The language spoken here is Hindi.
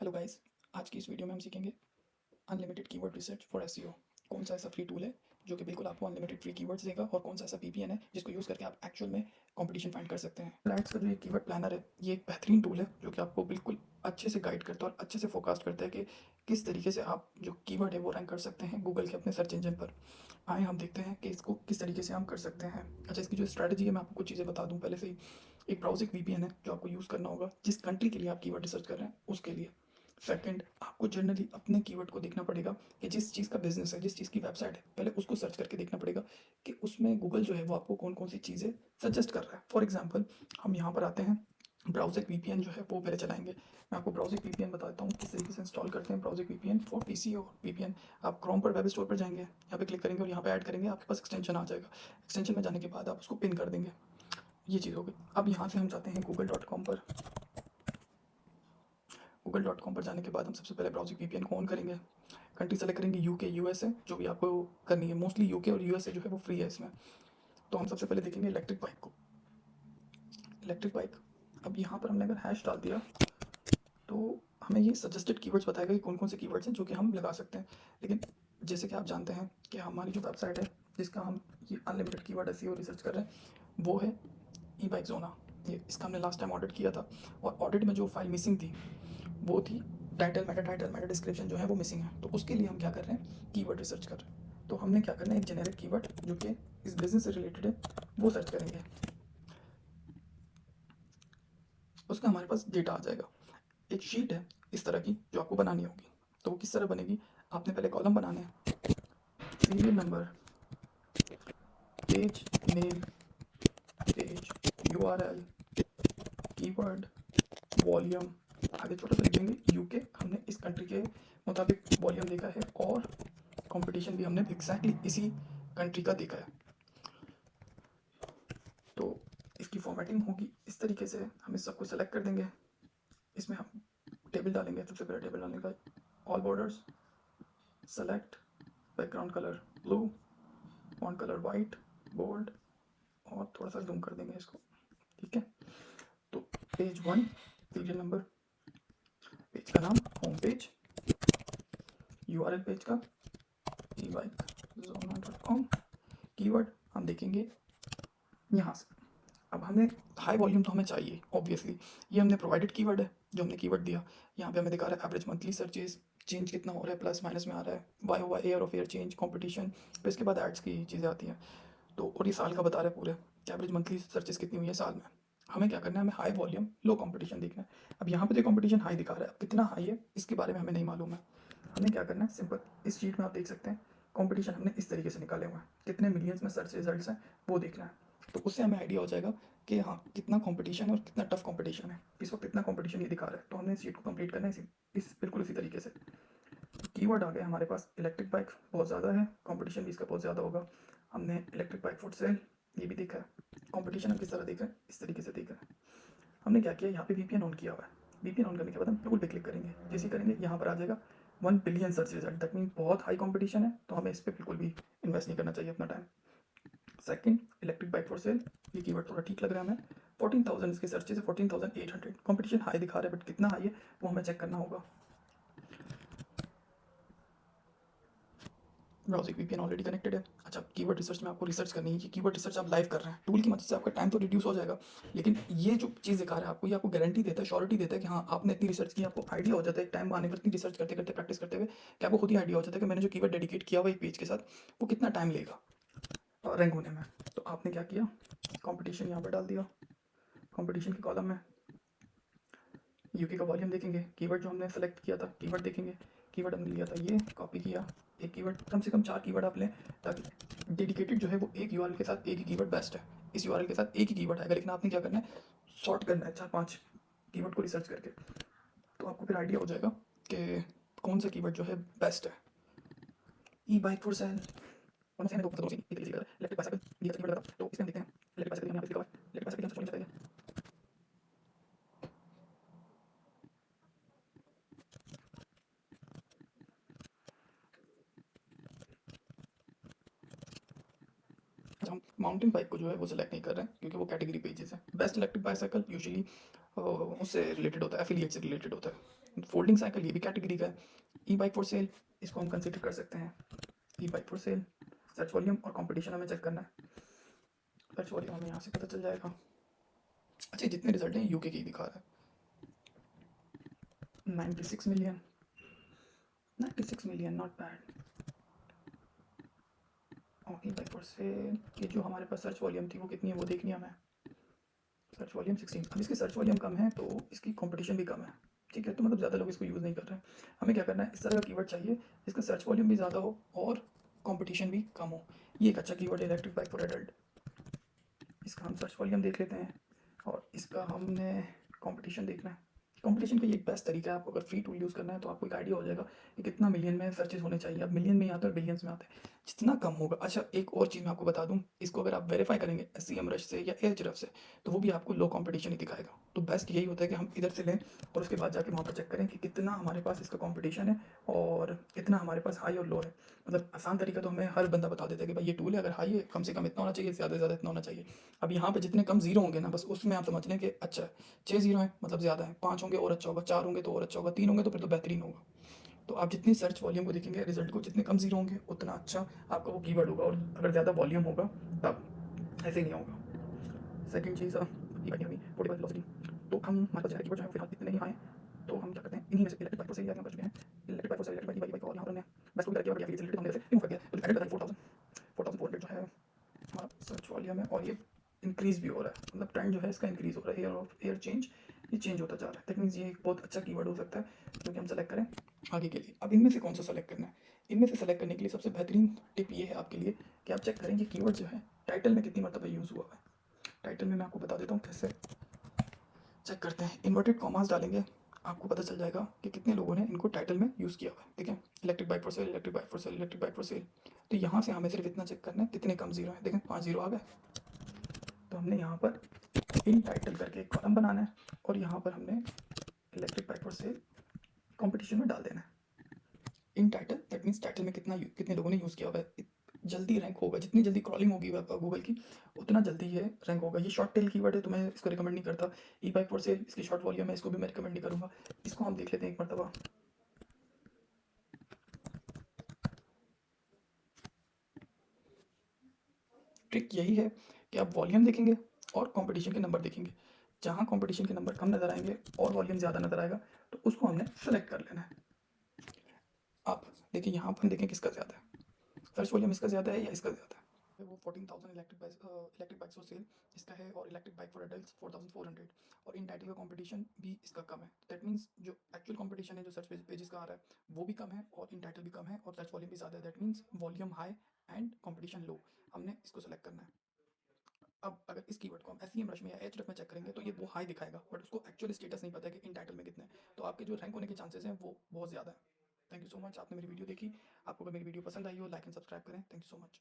Hello guys. आज की इस वीडियो में हम सीखेंगे unlimited keyword research for SEO. कौन सा ऐसा फ्री टूल है जो कि बिल्कुल आपको अनलिमिटेड फ्री कीवर्ड्स देगा, और कौन सा ऐसा वीपीएन है जिसको यूज़ करके आप एक्चुअल में कंपटीशन फाइंड कर सकते हैं। फ्लैट्स का जो ये कीवर्ड प्लानर है, ये एक बेहतरीन टूल है जो कि आपको बिल्कुल अच्छे से गाइड करता है और अच्छे से फोरकास्ट करता है कि किस तरीके से आप जो कीवर्ड है वो रैंक कर सकते हैं गूगल के अपने सर्च इंजन पर। आए हम देखते हैं कि इसको किस तरीके से हम कर सकते हैं। अच्छा, इसकी जो स्ट्रैटेजी है मैं आपको कुछ चीज़ें बता दूँ पहले से ही। एक ब्राउजिंग वीपीएन है जो आपको यूज़ करना होगा जिस कंट्री के लिए आप कीवर्ड रिसर्च कर रहे हैं उसके लिए। सेकंड, आपको जनरली अपने कीवर्ड को देखना पड़ेगा कि जिस चीज़ का बिजनेस है, जिस चीज़ की वेबसाइट है, पहले उसको सर्च करके देखना पड़ेगा कि उसमें गूगल जो है वो आपको कौन कौन सी चीज़ें सजेस्ट कर रहा है। फॉर एग्जांपल, हम यहाँ पर आते हैं, ब्राउज़र वीपीएन जो है वो पहले चलाएंगे। मैं आपको ब्राउज़र वीपीएन बताता हूँ किस तरीके से इंस्टॉल करते हैं। ब्राउज़र वीपीएन फॉर पीसी और वीपीएन, आप क्रोम पर वेब स्टोर पर जाएंगे, यहाँ पे क्लिक करेंगे और यहाँ पे ऐड करेंगे, आपके पास एक्सटेंशन आ जाएगा। एक्सटेंशन में जाने के बाद आप उसको पिन कर देंगे। ये चीज़ हो गई। अब यहाँ से हम जाते हैं google.com पर। google.com पर जाने के बाद हम सबसे पहले ब्राउजिंग वीपीएन को ऑन करेंगे। कंट्री सेलेक्ट करेंगे यूके यूएसए, जो भी आपको करनी है। मोस्टली यूके और यूएसए जो है वो फ्री है इसमें। तो हम सबसे पहले देखेंगे इलेक्ट्रिक बाइक को। इलेक्ट्रिक बाइक, अब यहाँ पर हमने अगर हैश डाल दिया तो हमें ये सजेस्टेड कीवर्ड्स बताएगा कि कौन कौन से कीवर्ड्स हैं जो कि हम लगा सकते हैं। लेकिन जैसे कि आप जानते हैं कि हमारी जो वेबसाइट है जिसका हम ये अनलिमिटेड कीवर्ड एसईओ रिसर्च कर रहे हैं वो है ई बाइक जोना। ये इसका हमने लास्ट टाइम ऑडिट किया था, और ऑडिट में जो फाइल मिसिंग थी वो थी टाइटल, मेटा डिस्क्रिप्शन जो है वो मिसिंग है। तो उसके लिए हम क्या कर रहे हैं, कीवर्ड रिसर्च कर रहे हैं। तो हमने क्या करना है, एक जेनेरिक कीवर्ड जो कि इस बिजनेस से रिलेटेड है वो सर्च करेंगे। उसका हमारे पास डेटा आ जाएगा। एक शीट है इस तरह की जो आपको बनानी होगी। तो वो किस तरह बनेगी, आपने पहले कॉलम बनाने हैं, serial number, page name, page URL, keyword, volume, आगे छोटा सा लिख देंगे यूके, हमने इस कंट्री के मुताबिक वॉल्यूम देखा है, और कंपटीशन भी हमने एग्जैक्टली इसी कंट्री का देखा है। तो इसकी फॉर्मेटिंग होगी इस तरीके से, हम इस सबको सेलेक्ट कर देंगे। इसमें हम टेबल डालेंगे। सबसे पहले टेबल डालने का, all borders, select, background colour blue, font colour white, bold, और थोड़ा सा जूम कर देंगे इसको। ठीक है। तो पेज 1, सीरियल नंबर, पेज का नाम होम पेज, यूआरएल पेज का ebikezona.com, कीवर्ड हम देखेंगे यहाँ से। अब हमें हाई वॉल्यूम तो हमें चाहिए ऑब्वियसली, ये हमने प्रोवाइडेड कीवर्ड है जो हमने कीवर्ड दिया। यहाँ पे हमें दिखा रहा है एवरेज मंथली सर्चेज, चेंज कितना हो रहा है, प्लस माइनस में आ रहा है, y over year of year change, competition. फिर इसके बाद एड्स की चीज़ें आती हैं। तो और ये साल का बता रहे हैं पूरे, एवरेज मंथली सर्चेज कितनी हुई है साल में। हमें क्या करना है, हमें हाई वॉल्यूम लो कंपटीशन देखना है। अब यहाँ पे तो कंपटीशन हाई दिखा रहा है, अब कितना हाई है इसके बारे में हमें नहीं मालूम है। हमें क्या करना है, सिंपल इस शीट में आप देख सकते हैं कंपटीशन हमने इस तरीके से निकाले हुए हैं, कितने मिलियंस में सर्च रिजल्ट्स हैं वो देखना है। तो उससे हमें आइडिया हो जाएगा कि हाँ कितना कंपटीशन है और कितना टफ कंपटीशन है। इस वक्त कितना कंपटीशन ये दिखा रहा है, तो हमने इस शीट को कंप्लीट करना है इस बिल्कुल इसी तरीके से। कीवर्ड आ गया हमारे पास, इलेक्ट्रिक बाइक बहुत ज़्यादा है, कंपटीशन भी इसका बहुत ज़्यादा होगा। हमने इलेक्ट्रिक बाइक फॉर सेल ये भी देखा है। कंपटीशन हम किस तरह देख रहे हैं, इस तरीके से देख रहे हैं। हमने क्या किया, यहाँ पे वीपीएन ऑन किया हुआ है। वीपीएन ऑन करने के बाद हम टूल पे क्लिक करेंगे। जैसे ही करेंगे यहाँ पर आ जाएगा 1 billion search result. That mean बहुत हाई कंपटीशन है, तो हमें इस पर बिल्कुल भी इन्वेस्ट नहीं करना चाहिए अपना time. Second, electric bike for cell, ये कीवर्ड थोड़ा ठीक लग रहा है हमें। 14,000 इसके सर्चेज है, 14,800। कंपटीशन हाई दिखा रहा है, बट कितना हाई है वो हमें चेक करना होगा। ब्राउजिंग वीपीएन ऑलरेडी कनेक्टेड है। अच्छा, कीवर्ड रिसर्च में आपको रिसर्च करनी है। ये कीवर्ड रिसर्च आप लाइव कर रहे हैं, टूल की मदद से आपका टाइम तो रिड्यूस हो जाएगा, लेकिन ये जो चीज़ दिखा रहा है आपको, ये आपको गारंटी देता है, श्योरिटी देता है कि हाँ आपने इतनी रिसर्च की। आपको आइडिया हो जाता है एक टाइम आने पर, इतनी रिसर्च करते करते प्रैक्टिस करते हुए, कि आपको खुद ही आइडिया हो जाता है कि मैंने जो कीवर्ड डेडिकेट किया हुआ एक पेज के साथ वो कितना टाइम लेगा रैंक होने में। तो आपने क्या किया, कॉम्पिटिशन यहाँ पर डाल दिया। कॉम्पिटिशन के कॉलम में यूके का वॉल्यूम देखेंगे, कीवर्ड जो हमने सेलेक्ट किया था कीवर्ड देखेंगे। कीवर्ड हमने लिया था ये, कॉपी किया। एक कीवर्ड, कम से कम 4 कीवर्ड आप लें, ताकि डेडिकेटेड जो है वो एक यूआरएल के साथ एक ही कीवर्ड बेस्ट है। इस यूआरएल के साथ एक ही कीवर्ड आएगा, लेकिन आपने क्या करना है, सॉर्ट करना है 4-5 कीवर्ड को रिसर्च करके। तो आपको फिर आइडिया हो जाएगा कि कौन सा कीवर्ड जो है बेस्ट है। ई बाइक फॉर सेल, और सेम है, दो एक तरीके से इलेक्ट्रिक बाइसाइकिल दिया था कीवर्ड लगा, तो इसमें हम देखते हैं इलेक्ट्रिक बाइसाइकिल यहाँ पे लिखा हुआ है। इलेक्ट्रिक बाइसाइकिल हम सर्च नहीं कर सकते। अच्छा, हम माउंटेन बाइक को जो है वो सिलेक्ट नहीं कर रहे हैं क्योंकि वो कैटेगरी पेजेस है। बेस्ट इलेक्ट्रिक बाइसाइकिल यूजुअली उससे रिलेटेड होता है, एफिलिएट से रिलेटेड होता है। फोल्डिंग साइकिल ये भी कैटेगरी का है। ई बाइक फॉर सेल, इसको हम कंसिडर कर सकते हैं। E bike for sale, search volume और कंपटीशन हमें चेक करना है। सर्च वॉल्यूम हमें यहाँ से पता चल जाएगा। अच्छा, जितने रिजल्ट हैं यूके के ही दिखा रहा है। 96 मिलियन, 96 मिलियन, नॉट बैड। और ई बाइक फॉर सेल ये जो हमारे पास सर्च वॉल्यूम थी वो कितनी है वो देखनी है हमें। Search volume 16। अब इसकी सर्च वॉल्यूम कम है तो इसकी कंपटीशन भी कम है, ठीक है। तो मतलब ज़्यादा लोग इसको यूज़ नहीं कर रहे हैं। हमें क्या करना है, इस तरह का कीवर्ड चाहिए जिसका सर्च वॉल्यूम भी ज़्यादा हो और कंपटीशन भी कम हो। ये एक अच्छा कीवर्ड है, इलेक्ट्रिक बाइक फॉर एडल्ट। इसका हम सर्च वॉल्यूम देख लेते हैं और इसका हमने कंपटीशन देखना है। कंपटीशन का ये एक बेस्ट तरीका है, आपको अगर फ्री टूल यूज़ करना है तो आपको एक आइडिया हो जाएगा कि कितना मिलियन में सर्चेज होने चाहिए। अब मिलियन में ही आता है और बिलियंस में आता है, जितना कम होगा। अच्छा, एक और चीज़ मैं आपको बता दूं, इसको अगर आप वेरीफाई करेंगे एससीएम रश से या एhref से तो वो भी आपको लो कंपटीशन ही दिखाएगा। तो बेस्ट यही होता है कि हम इधर से लें और उसके बाद जाके वहाँ पर चेक करें कि कितना हमारे पास इसका कंपटीशन है और कितना हमारे पास हाई और लो है। मतलब आसान तरीका तो हमें हर बंदा बता देता है कि भाई ये टूल है, अगर हाई है कम से कम इतना होना चाहिए, ज़्यादा से ज़्यादा इतना होना चाहिए। अब यहाँ पे जितने कम जीरो होंगे ना, बस उसमें आप समझ लें कि अच्छा है। 6 जीरो है मतलब ज़्यादा है, 5 होंगे और अच्छा होगा, 4 होंगे तो और अच्छा होगा, 3 होंगे तो फिर तो बेहतरीन होगा। तो आप जितनी सर्च वॉल्यूम को देखेंगे रिजल्ट को, जितने कम जीरो होंगे उतना अच्छा आपका वो कीवर्ड होगा, और अगर ज़्यादा वॉल्यूम होगा तब ऐसे नहीं होगा। सेकंड चीज़ फोर्टी वेलोसिटी। तो हम हमारे पास कीवर्ड जो है फिलहाल इतने नहीं आए, तो हम क्या करते हैं, इन्हीं में से इलेक्ट्रिक बाइक से हम कर चुके हैं। इलेक्ट्रिक बाइक से इलेक्ट्रिक बाइक और यहाँ पर हमने बस को भी करके बढ़िया एक्सीलरेटेड हमने रिमूव कर दिया, तो एडेड 4400 जो है हमारा सर्च वॉल्यूम है, और ये इंक्रीज़ भी हो रहा है। मतलब ट्रेंड जो है इसका इंक्रीज़ हो रहा है, एयर ऑफ एयर चेंज, ये चेंज होता जा रहा है। दैट मीन्स ये एक बहुत अच्छा कीवर्ड हो सकता है जो कि हम सेलेक्ट करें आगे के लिए। अब इनमें से कौन सा सेलेक्ट करना है, इनमें से सेलेक्ट करने के लिए सबसे बेहतरीन टिप ये है आपके लिए कि आप चेक करें कि कीवर्ड जो है टाइटल में कितनी मरतबा यूज़ हुआ है। टाइटल में मैं आपको बता देता हूँ कैसे चेक करते हैं। इन्वर्टेड कॉमास डालेंगे, आपको पता चल जाएगा कि कितने लोगों ने इनको टाइटल में यूज़ किया हुआ है, ठीक है। Electric bike for cell, electric bike for cell, electric bike for cell. तो यहाँ से हमें सिर्फ इतना चेक करना है कितने कम जीरो है। देखें 5 जीरो आ गए, तो हमने यहाँ पर इन टाइटल करके एक कॉलम बनाना है और यहाँ पर हमने electric bike for cell competition में डाल देना है इन टाइटल। दैट मीन्स टाइटल में कितने लोगों ने यूज़ किया हुआ है। जल्दी रैंक होगा, जितनी जल्दी क्रॉलिंग होगी गूगल की उतना जल्दी ये रैंक होगा। ये शॉर्ट टेल कीवर्ड है तो मैं इसको रिकमेंड नहीं करता। ई बाइक फॉर सेल इसकी शॉर्ट वॉल्यूम है, इसको भी मैं रिकमेंड नहीं करूँगा। इसको हम देख लेते हैं एक मरतबा। ट्रिक यही है कि आप वॉल्यूम देखेंगे और कंपटीशन के नंबर देखेंगे। जहाँ कंपटीशन के नंबर कम नज़र आएंगे और वॉल्यूम ज़्यादा नज़र आएगा तो उसको हमने सेलेक्ट कर लेना है। आप देखिए यहाँ पर देखें किसका ज़्यादा है, सर्च वॉल्यूम इसका ज़्यादा है या इसका ज़्यादा है। वो 14,000 इलेक्ट्रिक बाइक्स फॉर सेल इसका है, और इलेक्ट्रिक बाइक फॉर एडल्ट्स 4,400। और इन टाइटल का कंपटीशन भी इसका कम है। दैट मीन्स जो एक्चुअल कंपटीशन है जो सर्च पेजेस का आ रहा है वो भी कम है और इन टाइटल भी कम है और सर्च वॉल्यूम भी ज़्यादा है। That means volume high and competition low. हमने इसको सेलेक्ट करना है। अब अगर इस कीवर्ड को हम एसईएम रश में या एचरेफ में चेक करेंगे तो ये वो हाई दिखाएगा, बट उसको एक्चुअल स्टेटस नहीं पता है कि इन टाइटल में कितने हैं। तो आपके जो रैंक होने के चांसेस हैं वो बहुत ज़्यादा है। थैंक यू सो मच, आपने मेरी वीडियो देखी। आपको अगर मेरी वीडियो पसंद आई हो लाइक एंड सब्सक्राइब करें। Thank you so much.